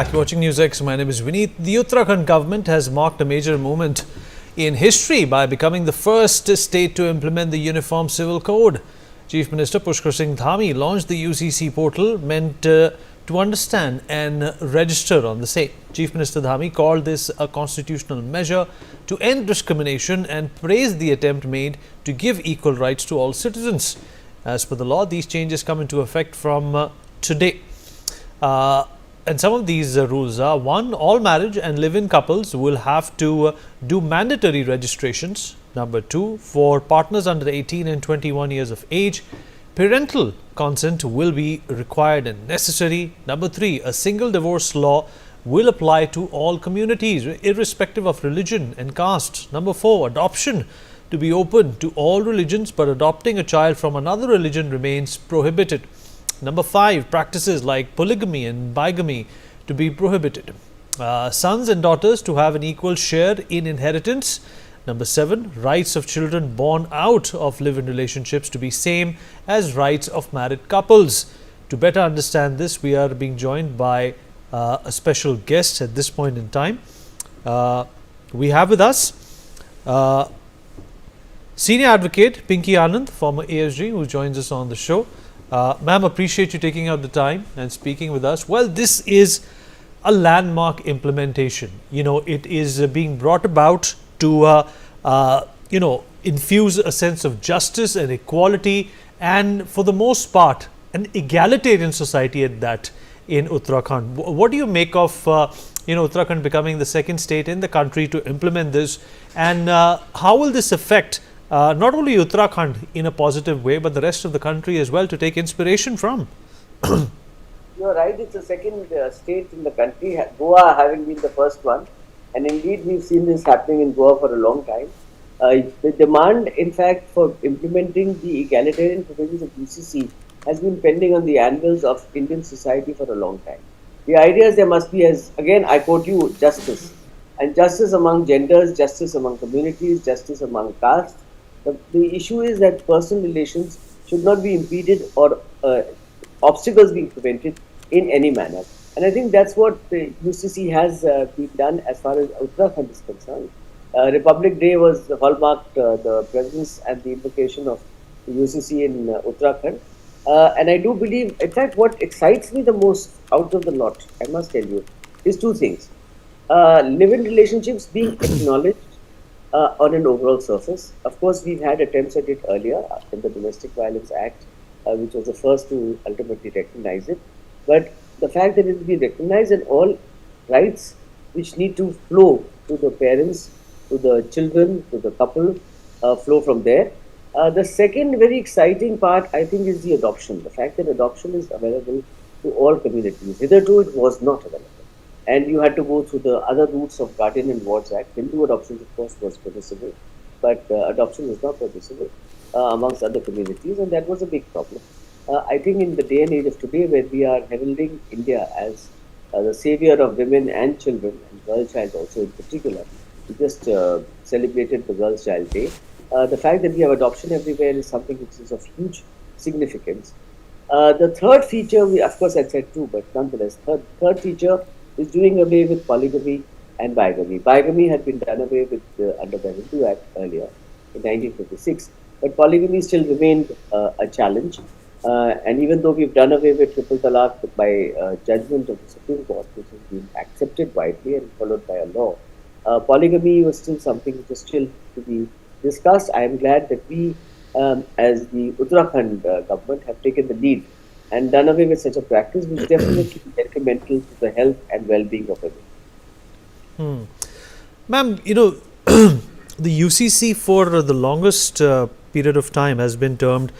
Back watching Newsx. My name is Vineet. The Uttarakhand government has marked a major moment in history by becoming the first state to implement the Uniform Civil Code. Chief Minister Pushkar Singh Dhami launched the UCC portal meant to understand and register on the same. Chief Minister Dhami called this a constitutional measure to end discrimination and praised the attempt made to give equal rights to all citizens. As per the law, these changes come into effect from today. And some of these rules are: 1. All marriage and live-in couples will have to do mandatory registrations. Number 2. For partners under 18 and 21 years of age, parental consent will be required and necessary. Number 3. A single divorce law will apply to all communities, irrespective of religion and caste. Number 4. Adoption to be open to all religions, but adopting a child from another religion remains prohibited. Number 5. Practices like polygamy and bigamy to be prohibited. Sons and daughters to have an equal share in inheritance. Number 7. Rights of children born out of live-in relationships to be same as rights of married couples. To better understand this, we are being joined by a special guest at this point in time. We have with us Senior Advocate Pinky Anand, former ASG, who joins us on the show. Ma'am, appreciate you taking out the time and speaking with us. Well, this is a landmark implementation. It is being brought about to, infuse a sense of justice and equality, and for the most part, an egalitarian society at that in Uttarakhand. What do you make of, Uttarakhand becoming the second state in the country to implement this, and how will this affect not only Uttarakhand in a positive way, but the rest of the country as well, to take inspiration from? You're right, it's the second state in the country, Goa having been the first one. And indeed, we've seen this happening in Goa for a long time. The demand, in fact, for implementing the egalitarian provisions of UCC has been pending on the anvils of Indian society for a long time. The idea is there must be, as again I quote you, justice. And justice among genders, justice among communities, justice among castes. The issue is that personal relations should not be impeded or obstacles being prevented in any manner. And I think that's what the UCC has been done as far as Uttarakhand is concerned. Republic Day was hallmarked the presence and the invocation of the UCC in Uttarakhand. And I do believe, in fact, what excites me the most out of the lot, I must tell you, is two things. Live-in relationships being acknowledged on an overall surface. Of course, we've had attempts at it earlier in the Domestic Violence Act, which was the first to ultimately recognize it. But the fact that it will be recognized, and all rights which need to flow to the parents, to the children, to the couple, flow from there. The second very exciting part, I think, is the adoption. The fact that adoption is available to all communities. Hitherto, it was not available. And you had to go through the other routes of Guardian and Wards Act. Hindu adoptions, of course, was permissible, but adoption was not permissible amongst other communities, and that was a big problem. I think in the day and age of today, where we are heralding India as the savior of women and children, and girl child also in particular, we just celebrated the Girl Child Day. The fact that we have adoption everywhere is something which is of huge significance. The third feature, of course I said two, but nonetheless, third feature is doing away with polygamy and bigamy. Bigamy had been done away with under the Hindu Act earlier in 1956, but polygamy still remained a challenge. And even though we've done away with triple talaq by judgment of the Supreme Court, which has been accepted widely and followed by a law, polygamy was still something which was still to be discussed. I am glad that we, as the Uttarakhand government, have taken the lead and done away with such a practice, which definitely is detrimental to the health and well-being of women. Ma'am, the UCC for the longest period of time has been termed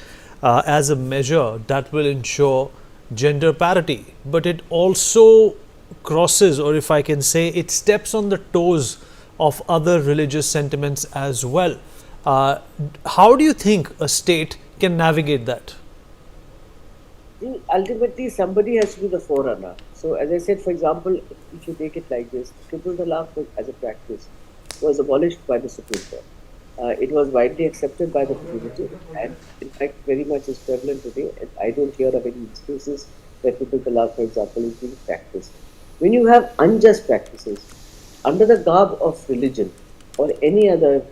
as a measure that will ensure gender parity, but it also crosses, or if I can say, it steps on the toes of other religious sentiments as well. How do you think a state can navigate that? Ultimately, somebody has to be the forerunner. So, as I said, for example, if you take it like this, triple talaq as a practice was abolished by the Supreme Court. It was widely accepted by the community, and in fact very much is prevalent today. And I don't hear of any instances where triple talaq, for example, is being practiced. when you have unjust practices under the garb of religion or any other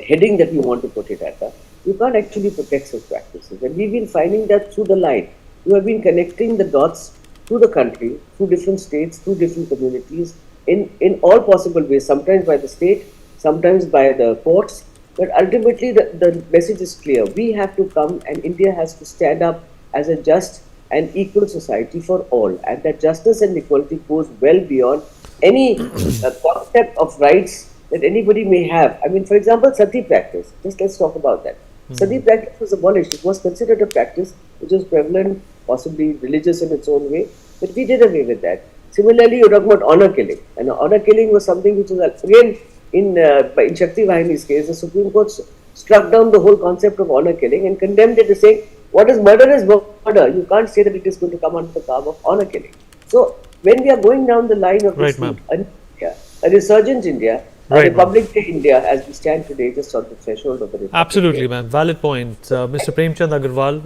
heading that you want to put it at, you can't actually protect such practices. And we've been finding that through the line. You have been connecting the dots through the country, through different states, through different communities, in all possible ways, sometimes by the state, sometimes by the courts. But ultimately, the message is clear. We have to come, and India has to stand up as a just and equal society for all. And that justice and equality goes well beyond any concept of rights that anybody may have. I mean, for example, sati practice. Just let's talk about that. Sati practice was abolished. It was considered a practice which was prevalent, possibly religious in its own way, but we did away with that. Similarly, you're talking about honor killing. And honor killing was something which was, again, in Shakti Vahini's case, the Supreme Court struck down the whole concept of honor killing and condemned it to say, what is murder is murder. You can't say that it is going to come under the garb of honor killing. So, when we are going down the line of this, a resurgent India, a Republic Day India, as we stand today, just on the threshold of the Republic Absolutely, Day. ma'am. Valid point. Mr. Premchand Agarwal.